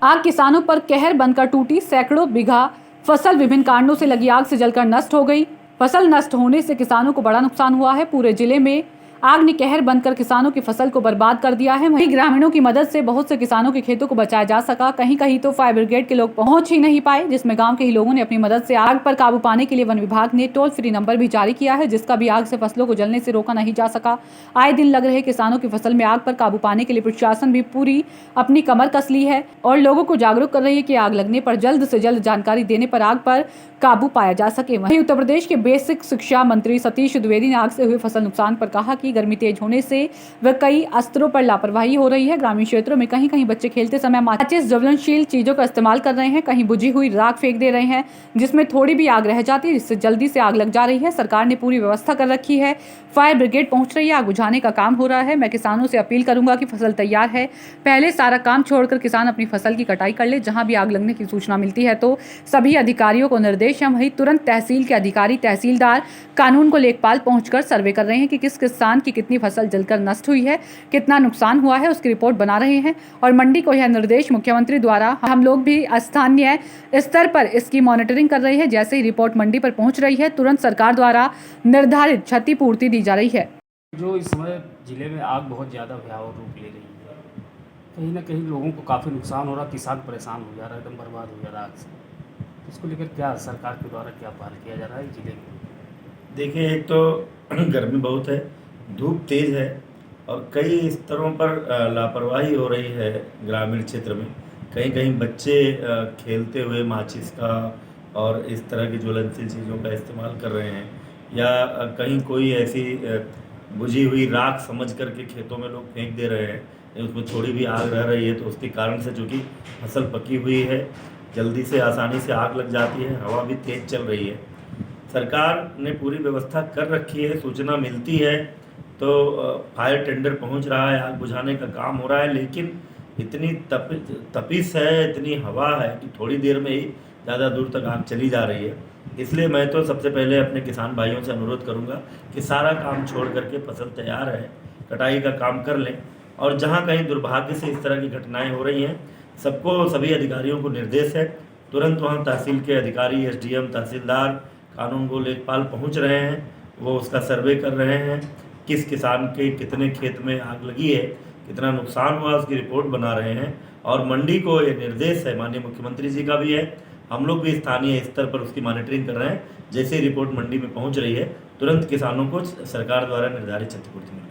आग किसानों पर कहर बनकर टूटी। सैकड़ों बीघा फसल विभिन्न कारणों से लगी आग से जलकर नष्ट हो गई। फसल नष्ट होने से किसानों को बड़ा नुकसान हुआ है। पूरे जिले में आग ने कहर बनकर किसानों की फसल को बर्बाद कर दिया है। वहीं ग्रामीणों की मदद से बहुत से किसानों के खेतों को बचाया जा सका। कहीं कहीं तो फायर ब्रिगेड के लोग पहुंच ही नहीं पाए, जिसमें गांव के ही लोगों ने अपनी मदद से आग पर काबू पाने के लिए वन विभाग ने टोल फ्री नंबर भी जारी किया है, जिसका भी आग से फसलों को जलने से रोका नहीं जा सका। आए दिन लग रहे किसानों की फसल में आग पर काबू पाने के लिए प्रशासन भी पूरी अपनी कमर कस ली है और लोगों को जागरूक कर रही है कि आग लगने पर जल्द से जल्द जानकारी देने पर आग पर काबू पाया जा सके। वहीं उत्तर प्रदेश के बेसिक शिक्षा मंत्री सतीश द्विवेदी ने आग से हुए फसल नुकसान पर कहा कि गर्मी तेज होने से वह कई स्तरों पर लापरवाही हो रही है। ग्रामीण क्षेत्रों में कहीं कहीं बच्चे खेलते समय माचिस ज्वलनशील चीजों का इस्तेमाल कर रहे हैं, कहीं बुझी हुई राख फेंक दे रहे हैं, जिसमें थोड़ी भी आग रह जाती है, जिससे जल्दी से आग लग जा रही है। सरकार ने पूरी व्यवस्था कर रखी है, फायर ब्रिगेड पहुंच रही है, आग बुझाने का काम हो रहा है। मैं किसानों से अपील करूंगा कि फसल तैयार है, पहले सारा काम छोड़कर किसान अपनी फसल की कटाई कर ले। जहां भी आग लगने की सूचना मिलती है तो सभी अधिकारियों को निर्देश है, वहीं तुरंत तहसील के अधिकारी, तहसीलदार, कानून को लेखपाल पहुंचकर सर्वे कर रहे हैं कि किस किसान की कितनी फसल जलकर नष्ट हुई है, कितना नुकसान हुआ है, उसकी रिपोर्ट बना रहे हैं। और मंडी को यह निर्देश मुख्यमंत्री द्वारा हम लोग भी स्थानीय स्तर पर इसकी मॉनिटरिंग कर रहे हैं। जैसे ही रिपोर्ट मंडी पर पहुंच रही है, तुरंत सरकार द्वारा निर्धारित क्षतिपूर्ति दी जा रही है। जो इस समय जिले में आग बहुत ज़्यादा भयावह रूप ले रही है, कहीं ना कहीं लोगों को काफ़ी नुकसान हो रहा, किसान परेशान हो जा रहा है, एकदम बर्बाद हो जा रहा है आग से। इसको लेकर क्या सरकार के द्वारा क्या पहल किया जा रहा है जिले में? देखिए, एक तो गर्मी बहुत है, धूप तेज़ है और कई स्तरों पर लापरवाही हो रही है ग्रामीण क्षेत्र में। कहीं कहीं बच्चे खेलते हुए माचिस का और इस तरह की ज्वलनशील चीज़ों का इस्तेमाल कर रहे हैं, या कहीं कोई ऐसी बुझी हुई राख समझ करके खेतों में लोग फेंक दे रहे हैं। उसमें थोड़ी भी आग रह रही है तो उसके कारण से, चूँकि फसल पकी हुई है, जल्दी से आसानी से आग लग जाती है। हवा भी तेज़ चल रही है। सरकार ने पूरी व्यवस्था कर रखी है, सूचना मिलती है तो फायर टेंडर पहुंच रहा है, आग बुझाने का काम हो रहा है। लेकिन इतनी तपिश है, इतनी हवा है कि थोड़ी देर में ही ज़्यादा दूर तक आग चली जा रही है। इसलिए मैं तो सबसे पहले अपने किसान भाइयों से अनुरोध करूंगा कि सारा काम छोड़ करके फसल तैयार है, कटाई का काम कर लें। और जहां कहीं दुर्भाग्य से इस तरह की घटनाएं हो रही हैं, सबको, सभी अधिकारियों को निर्देश है, तुरंत वहां तहसील के अधिकारी, एसडीएम, तहसीलदार, कानून को लेखपाल पहुंच रहे हैं, वो उसका सर्वे कर रहे हैं, किस किसान के कितने खेत में आग लगी है, कितना नुकसान हुआ, उसकी रिपोर्ट बना रहे हैं। और मंडी को ये निर्देश है, माननीय मुख्यमंत्री जी का भी है, हम लोग भी स्थानीय स्तर पर उसकी मॉनिटरिंग कर रहे हैं। जैसे ही रिपोर्ट मंडी में पहुंच रही है, तुरंत किसानों को सरकार द्वारा निर्धारित क्षतिपूर्ति मिलेगी।